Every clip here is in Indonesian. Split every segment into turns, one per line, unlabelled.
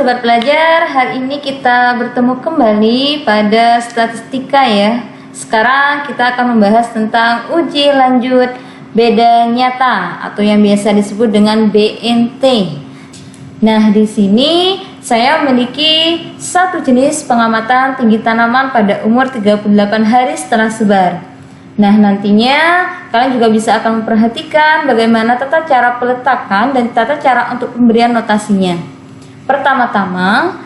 Sobat Pelajar, hari ini kita bertemu kembali pada statistika ya. Sekarang kita akan membahas tentang uji lanjut beda nyata atau yang biasa disebut dengan BNT. Nah, di sini saya memiliki satu jenis pengamatan tinggi tanaman pada umur 38 hari setelah sebar. Nah, nantinya kalian juga bisa akan memperhatikan bagaimana tata cara peletakan dan tata cara untuk pemberian notasinya. Pertama-tama,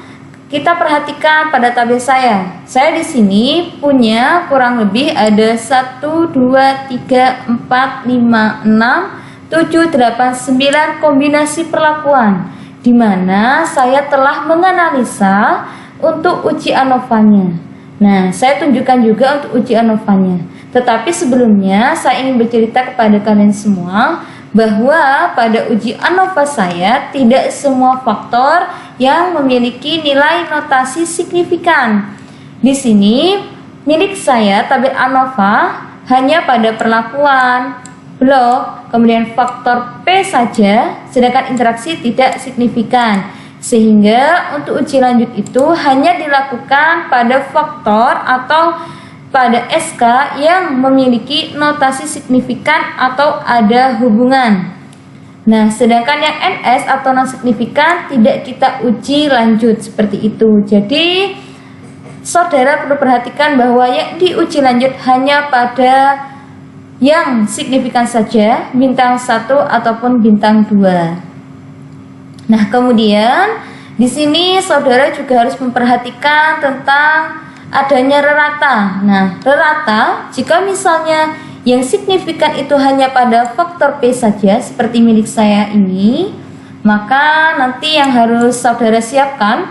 kita perhatikan pada tabel saya. Saya di sini punya kurang lebih ada 1, 2, 3, 4, 5, 6, 7, 8, 9 kombinasi perlakuan, di mana saya telah menganalisa untuk uji ANOVA-nya. Nah, saya tunjukkan juga untuk uji ANOVA-nya. Tetapi sebelumnya saya ingin bercerita kepada kalian semua bahwa pada uji ANOVA saya tidak semua faktor yang memiliki nilai notasi signifikan. Di sini milik saya tabel ANOVA hanya pada perlakuan, blok, kemudian faktor P saja, sedangkan interaksi tidak signifikan. Sehingga untuk uji lanjut itu hanya dilakukan pada faktor atau pada SK yang memiliki notasi signifikan atau ada hubungan. Nah, sedangkan yang NS atau non signifikan tidak kita uji lanjut seperti itu. Jadi, saudara perlu perhatikan bahwa yang diuji lanjut hanya pada yang signifikan saja, bintang 1 ataupun bintang 2. Nah, kemudian di sini saudara juga harus memperhatikan tentang adanya rerata. Nah, rerata jika misalnya yang signifikan itu hanya pada faktor P saja seperti milik saya ini, maka nanti yang harus saudara siapkan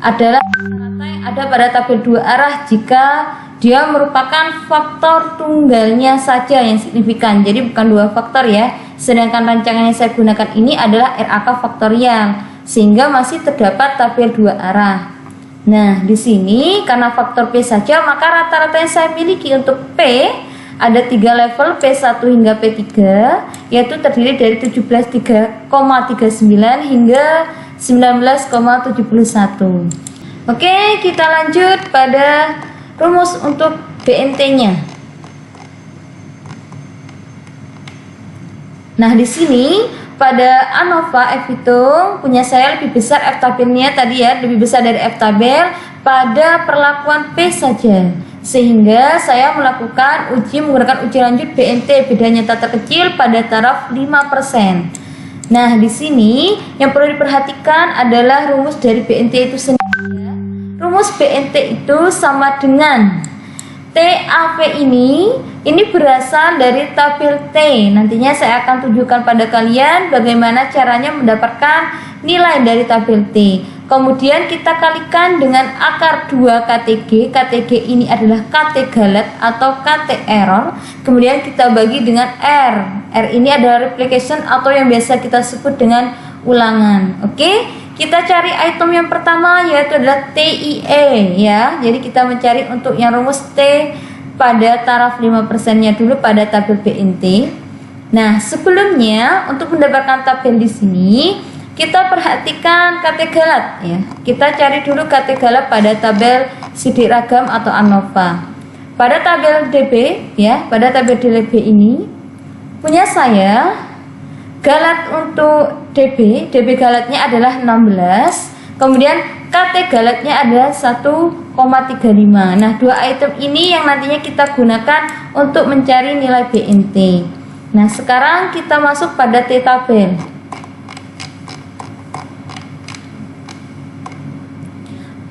adalah rata yang ada pada tabel 2 arah jika dia merupakan faktor tunggalnya saja yang signifikan. Jadi bukan 2 faktor ya. Sedangkan rancangan yang saya gunakan ini adalah RAK faktorial, sehingga masih terdapat tabel 2 arah. Nah, di sini karena faktor P saja, maka rata-rata yang saya miliki untuk P ada 3 level P1 hingga P3, yaitu terdiri dari 17,39 hingga 19,71. Oke, kita lanjut pada rumus untuk BNT-nya. Nah, di sini pada ANOVA F hitung punya saya lebih besar F tabelnya tadi ya, lebih besar dari F tabel pada perlakuan P saja, sehingga saya melakukan menggunakan uji lanjut BNT beda nyata terkecil pada taraf 5%. Nah, di sini yang perlu diperhatikan adalah rumus dari BNT itu sendiri ya. Rumus BNT itu sama dengan TAV ini berasal dari tabel T. Nantinya saya akan tunjukkan pada kalian bagaimana caranya mendapatkan nilai dari tabel T. Kemudian kita kalikan dengan akar 2 KTG. KTG ini adalah KT galet atau KT error. Kemudian kita bagi dengan R. R ini adalah replication atau yang biasa kita sebut dengan ulangan. Oke, kita cari item yang pertama yaitu adalah TIE ya. Jadi kita mencari untuk yang rumus T pada taraf 5%-nya dulu pada tabel BNT. Nah, sebelumnya untuk mendapatkan tabel di sini kita perhatikan KT galet ya. Kita cari dulu KT galet pada tabel sidik ragam atau ANOVA. Pada tabel DB ya, pada tabel DB ini punya saya galet untuk DB galetnya adalah 16. Kemudian KT galetnya adalah 1,35. Nah, 2 item ini yang nantinya kita gunakan untuk mencari nilai BNT. Nah, sekarang kita masuk pada T tabel.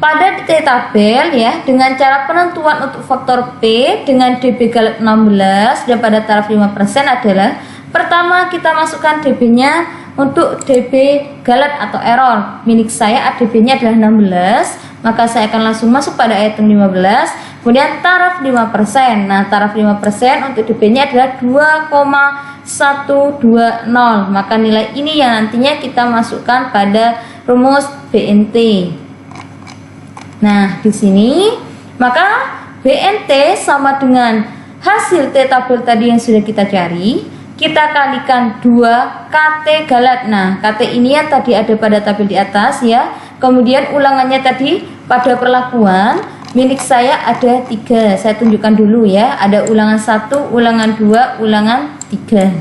Pada T tabel ya, dengan cara penentuan untuk faktor P dengan DB galet 16 dan pada taraf 5% adalah pertama kita masukkan DB-nya untuk DB galet atau error. Milik saya ADB-nya adalah 16, maka saya akan langsung masuk pada item 15. Kemudian taraf 5%. Nah, taraf 5% untuk DB-nya adalah 2,120. Maka nilai ini yang nantinya kita masukkan pada rumus BNT. Nah, di sini maka BNT sama dengan hasil T tabel tadi yang sudah kita cari. Kita kalikan 2 KT galet. Nah, KT ini yang tadi ada pada tabel di atas ya. Kemudian ulangannya tadi pada perlakuan milik saya ada 3. Saya tunjukkan dulu ya. Ada ulangan 1, ulangan 2, ulangan 3.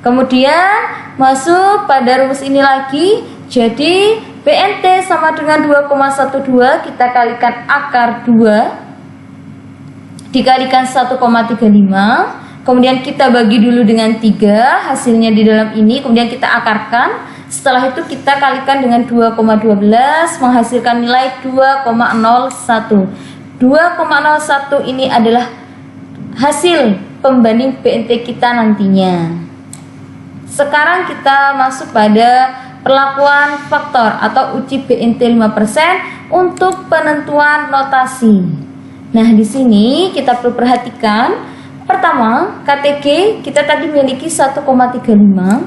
Kemudian masuk pada rumus ini lagi. Jadi BNT sama dengan 2,12, kita kalikan akar 2 dikalikan 1,35. Kemudian kita bagi dulu dengan 3 hasilnya di dalam ini, kemudian kita akarkan. Setelah itu kita kalikan dengan 2,12 menghasilkan nilai 2,01. 2,01 ini adalah hasil pembanding BNT kita nantinya. Sekarang kita masuk pada perlakuan faktor atau uji BNT 5% untuk penentuan notasi. Nah, di sini kita perlu perhatikan. Pertama, KTG kita tadi memiliki 1,35.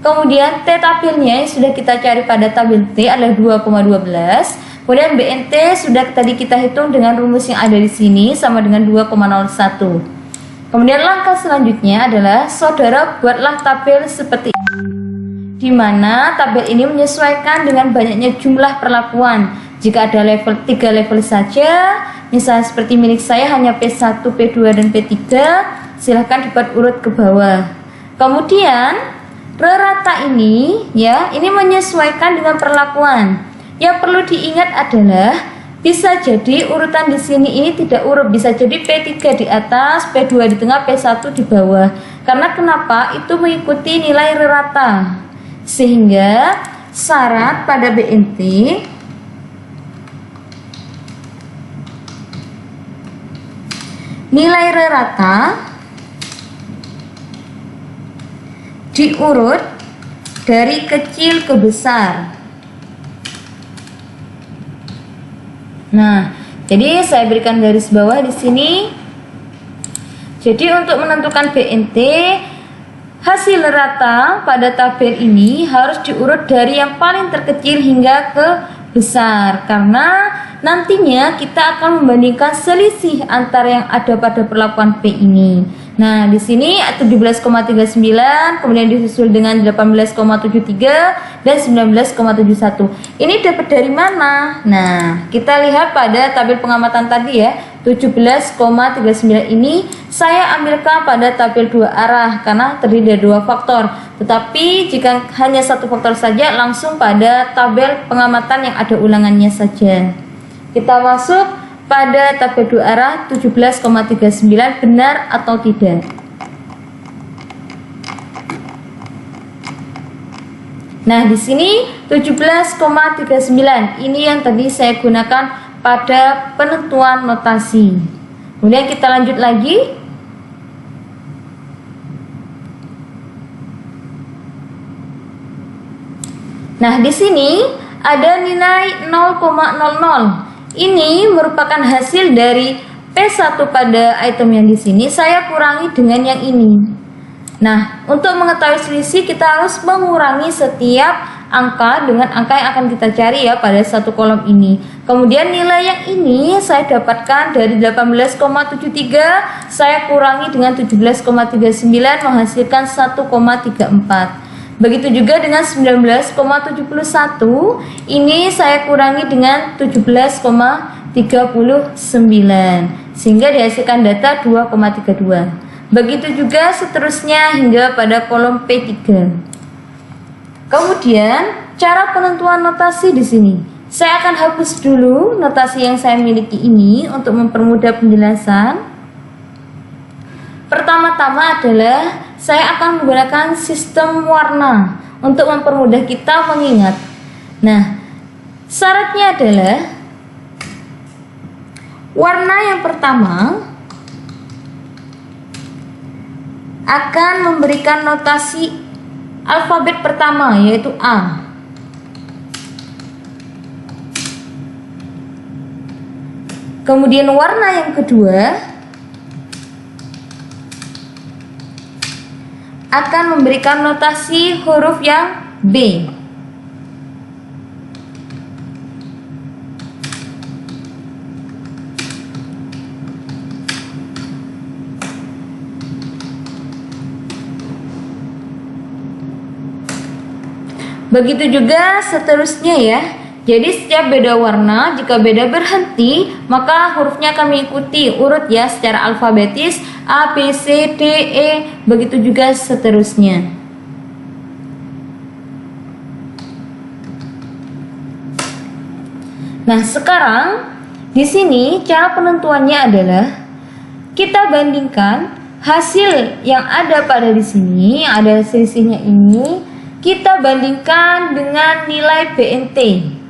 Kemudian T tabelnya yang sudah kita cari pada tabel T adalah 2,12. Kemudian BNT sudah tadi kita hitung dengan rumus yang ada di sini sama dengan 2,01. Kemudian langkah selanjutnya adalah saudara buatlah tabel seperti ini, di mana tabel ini menyesuaikan dengan banyaknya jumlah perlakuan. Jika ada level 3 level saja, misalnya seperti milik saya hanya P1, P2, dan P3, silahkan dibuat urut ke bawah. Kemudian rata ini ya, ini menyesuaikan dengan perlakuan. Yang perlu diingat adalah bisa jadi urutan di sini ini tidak urut, bisa jadi P3 di atas, P2 di tengah, P1 di bawah. Karena kenapa? Itu mengikuti nilai rata. Sehingga syarat pada BNT nilai rata diurut dari kecil ke besar. Nah, jadi saya berikan garis bawah di sini. Jadi untuk menentukan BNT, hasil rata pada tabel ini harus diurut dari yang paling terkecil hingga ke besar, karena nantinya kita akan membandingkan selisih antara yang ada pada perlakuan P ini. Nah, di sini 17,39, kemudian disusul dengan 18,73 dan 19,71. Ini dapat dari mana? Nah, kita lihat pada tabel pengamatan tadi ya. 17,39 ini saya ambilkan pada tabel 2 arah karena terdiri dari 2 faktor. Tetapi jika hanya 1 faktor saja, langsung pada tabel pengamatan yang ada ulangannya saja. Kita masuk pada tabel 2 arah 17,39, benar atau tidak? Nah, di sini 17,39 ini yang tadi saya gunakan pada penentuan notasi. Kemudian kita lanjut lagi. Nah, di sini ada nilai 0,00. Ini merupakan hasil dari P1 pada item yang di sini saya kurangi dengan yang ini. Nah, untuk mengetahui selisih kita harus mengurangi setiap angka dengan angka yang akan kita cari ya pada satu kolom ini. Kemudian nilai yang ini saya dapatkan dari 18,73, saya kurangi dengan 17,39 menghasilkan 1,34. Begitu juga dengan 19,71, ini saya kurangi dengan 17,39 sehingga dihasilkan data 2,32. Begitu juga seterusnya hingga pada kolom P3. Kemudian cara penentuan notasi di sini. Saya akan hapus dulu notasi yang saya miliki ini untuk mempermudah penjelasan. Pertama-tama adalah saya akan menggunakan sistem warna untuk mempermudah kita mengingat. Nah, syaratnya adalah warna yang pertama akan memberikan notasi alfabet pertama, yaitu A. Kemudian warna yang kedua akan memberikan notasi huruf yang B. Begitu juga seterusnya ya. Jadi setiap beda warna, jika beda berhenti, maka hurufnya akan mengikuti urut ya secara alfabetis A, B, C, D, E, begitu juga seterusnya. Nah, sekarang di sini cara penentuannya adalah kita bandingkan hasil yang ada pada di sini, ada selisihnya ini, kita bandingkan dengan nilai BNT.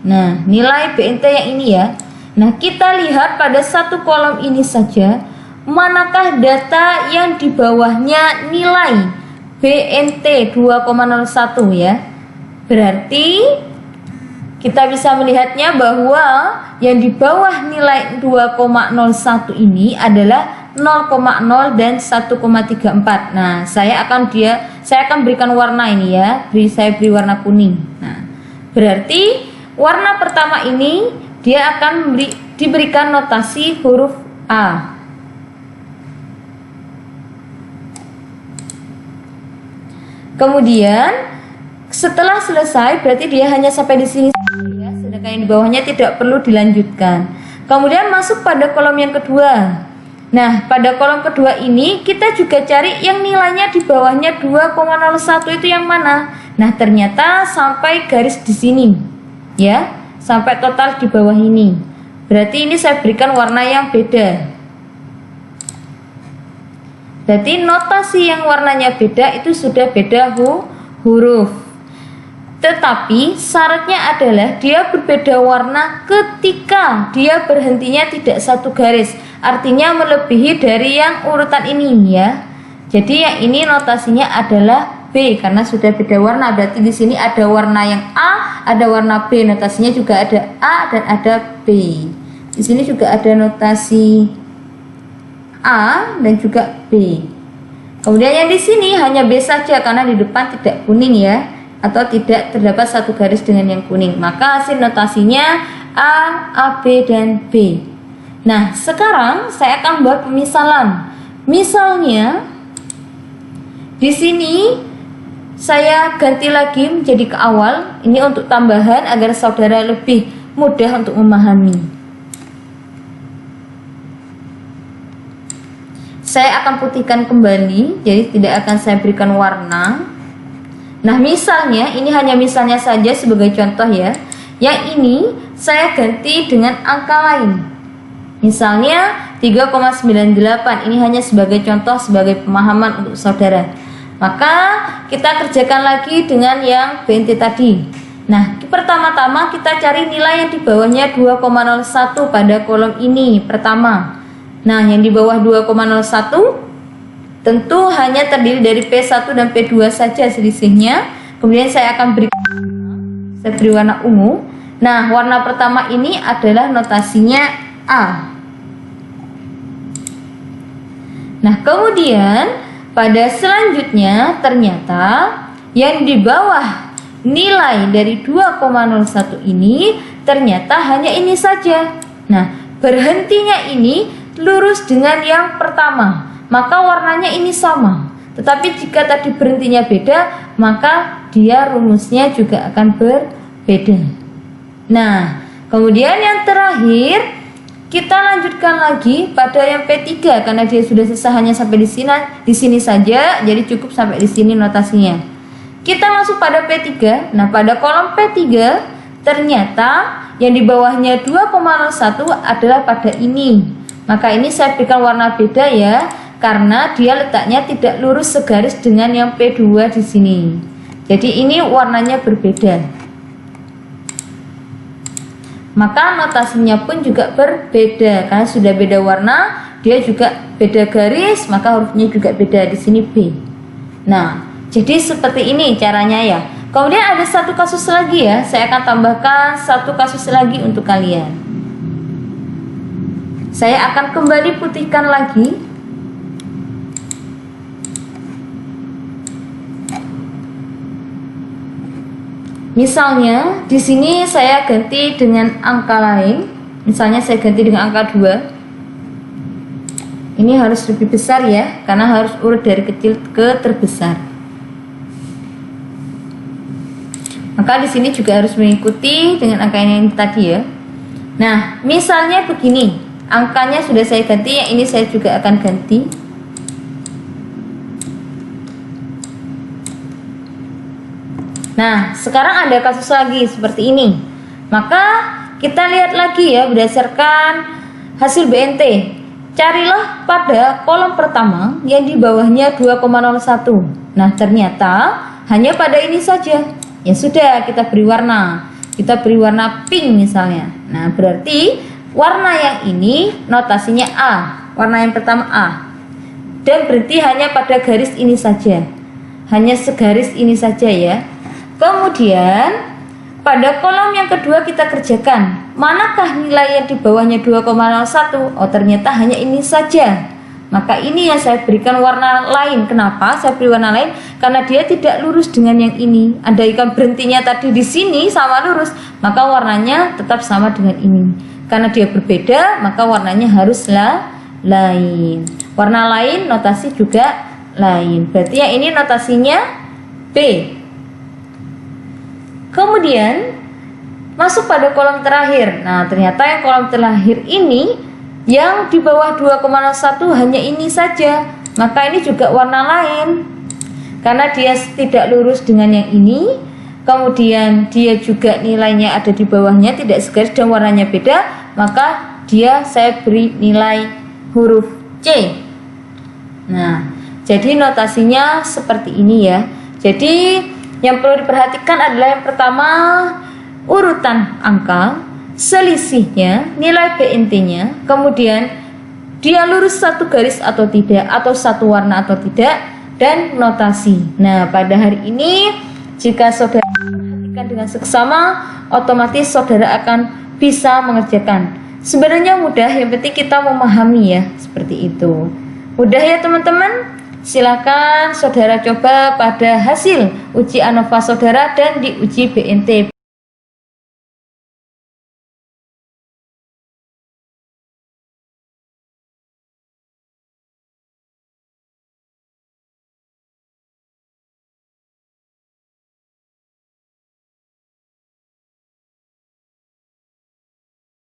Nah, nilai BNT yang ini ya. Nah, kita lihat pada satu kolom ini saja, manakah data yang di bawahnya nilai BNT 2,01 ya. Berarti kita bisa melihatnya bahwa yang di bawah nilai 2,01 ini adalah 0,0 dan 1,34. Nah, saya akan berikan warna ini ya. Saya beri warna kuning. Nah, berarti warna pertama ini dia akan diberikan notasi huruf A. Kemudian setelah selesai berarti dia hanya sampai di sini ya, sedangkan yang di bawahnya tidak perlu dilanjutkan. Kemudian masuk pada kolom yang kedua. Nah, pada kolom kedua ini kita juga cari yang nilainya di bawahnya 2,01 itu yang mana? Nah, ternyata sampai garis di sini. Ya, sampai total di bawah ini. Berarti ini saya berikan warna yang beda. Berarti notasi yang warnanya beda itu sudah beda huruf. Tetapi syaratnya adalah dia berbeda warna ketika dia berhentinya tidak satu garis. Artinya melebihi dari yang urutan ini ya. Jadi yang ini notasinya adalah B karena sudah beda warna. Berarti di sini ada warna yang A, ada warna B. Notasinya juga ada A dan ada B. Di sini juga ada notasi A dan juga B. Kemudian yang di sini hanya B saja karena di depan tidak kuning ya, atau tidak terdapat satu garis dengan yang kuning. Maka hasil notasinya A, AB dan B. Nah, sekarang saya akan buat pemisalan. Misalnya di sini saya ganti lagi menjadi ke awal. Ini untuk tambahan agar saudara lebih mudah untuk memahami. Saya akan putihkan kembali, jadi tidak akan saya berikan warna. Nah, misalnya ini hanya misalnya saja sebagai contoh ya. Yang ini saya ganti dengan angka lain. Misalnya 3,98. Ini hanya sebagai contoh, sebagai pemahaman untuk saudara. Maka kita kerjakan lagi dengan yang BNT tadi. Nah, pertama-tama kita cari nilai yang di bawahnya 2,01 pada kolom ini pertama. Nah, yang di bawah 2,01 tentu hanya terdiri dari P1 dan P2 saja selisihnya. Kemudian saya akan beri warna ungu. Nah, warna pertama ini adalah notasinya A. Nah, kemudian pada selanjutnya ternyata yang di bawah nilai dari 2,01 ini ternyata hanya ini saja. Nah, berhentinya ini lurus dengan yang pertama, maka warnanya ini sama. Tetapi jika tadi berhentinya beda, maka dia rumusnya juga akan berbeda. Nah, kemudian yang terakhir kita lanjutkan lagi pada yang P3 karena dia sudah selesai hanya sampai di sini saja, jadi cukup sampai di sini notasinya. Kita masuk pada P3. Nah, pada kolom P3 ternyata yang di bawahnya 2,01 adalah pada ini. Maka ini saya berikan warna beda ya, karena dia letaknya tidak lurus segaris dengan yang P2 di sini. Jadi ini warnanya berbeda. Maka notasinya pun juga berbeda karena sudah beda warna, dia juga beda garis, maka hurufnya juga beda di sini B. Nah, jadi seperti ini caranya ya. Kemudian ada satu kasus lagi ya, saya akan tambahkan satu kasus lagi untuk kalian. Saya akan kembali putihkan lagi. Misalnya di sini saya ganti dengan angka lain. Misalnya saya ganti dengan angka 2. Ini harus lebih besar ya, karena harus urut dari kecil ke terbesar. Maka Maka di sini juga harus mengikuti dengan angka yang tadi ya. Nah, misalnya begini, angkanya sudah saya ganti, yang ini saya juga akan ganti. Nah, sekarang ada kasus lagi seperti ini. Maka kita lihat lagi ya berdasarkan hasil BNT. Carilah pada kolom pertama yang di bawahnya 2,01. Nah, ternyata hanya pada ini saja. Ya sudah, kita beri warna. Kita beri warna pink misalnya. Nah, berarti warna yang ini notasinya A. Warna yang pertama A. Dan berhenti hanya pada garis ini saja. Hanya segaris ini saja ya. Kemudian pada kolom yang kedua kita kerjakan. Manakah nilai yang di bawahnya 2,01? Oh, ternyata hanya ini saja. Maka ini yang saya berikan warna lain. Kenapa saya beri warna lain? Karena dia tidak lurus dengan yang ini. Andaikan berhentinya tadi di sini sama lurus, maka warnanya tetap sama dengan ini. Karena dia berbeda, maka warnanya haruslah lain. Warna lain, notasi juga lain. Berarti yang ini notasinya B. Kemudian masuk pada kolom terakhir. Nah, ternyata yang kolom terakhir ini yang di bawah 2,01 hanya ini saja. Maka ini juga warna lain. Karena dia tidak lurus dengan yang ini. Kemudian dia juga nilainya ada di bawahnya, tidak segaris dan warnanya beda. Maka dia saya beri nilai huruf C. Nah, jadi notasinya seperti ini ya. Jadi yang perlu diperhatikan adalah yang pertama urutan angka, selisihnya, nilai BNT-nya, kemudian dia lurus satu garis atau tidak, atau satu warna atau tidak, dan notasi. Nah, pada hari ini jika saudara perhatikan dengan seksama, otomatis saudara akan bisa mengerjakan. Sebenarnya mudah, yang penting kita memahami ya, seperti itu. Mudah ya teman-teman? Silakan saudara coba pada hasil uji ANOVA saudara dan diuji BNT.